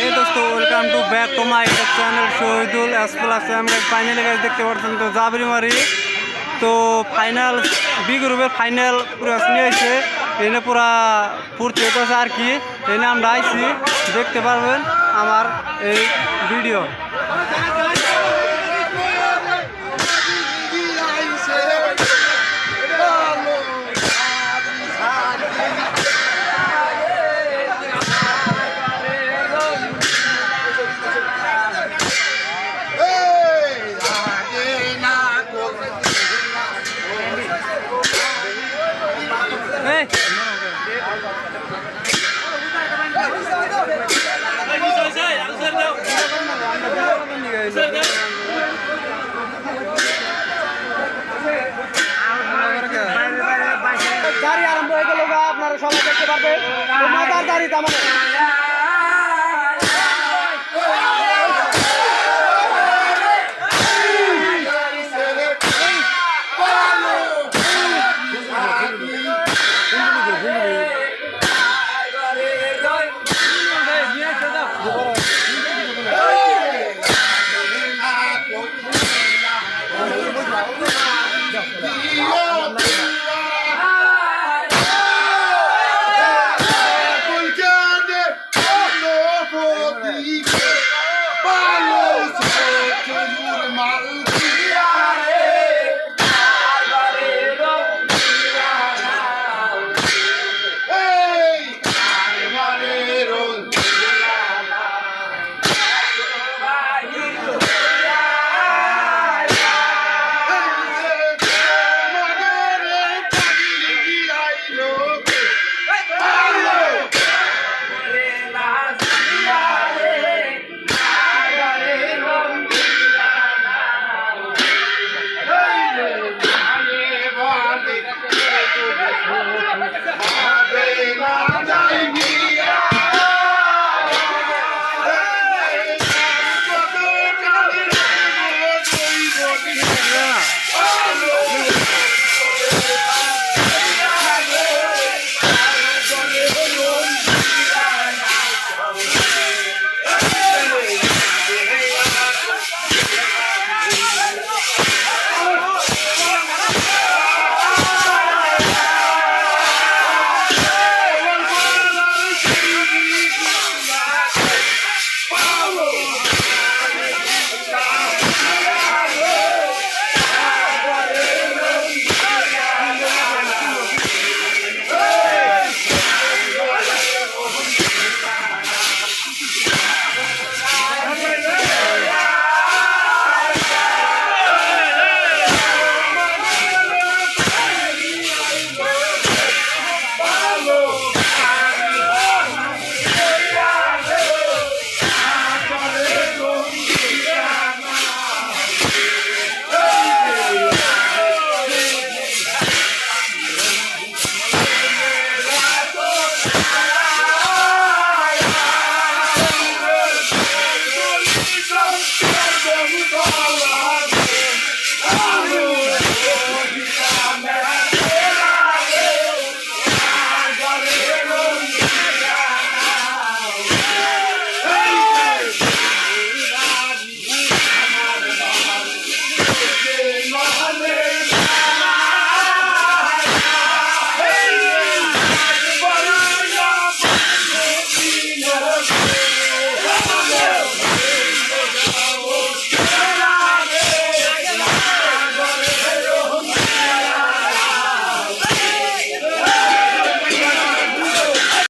এই দোস্ত welcome to back to my YouTube channel Shahidul S+. আমরা ফাইনালে গাছ দেখতে পাচ্ছেন তো জাবরিমারি তো ফাইনাল বি গ্রুপের ফাইনাল পুরো নিয়ে এসে এনে পুরা ফুর্তি হতেছে আর কি। এনে আমরা আইছি দেখতে পারবেন আমার এই ভিডিও। গাড়ি আরম্ভ হয়ে গেল, আপনারা সবাই দেখতে পারবেন মজার গাড়ি তেমন।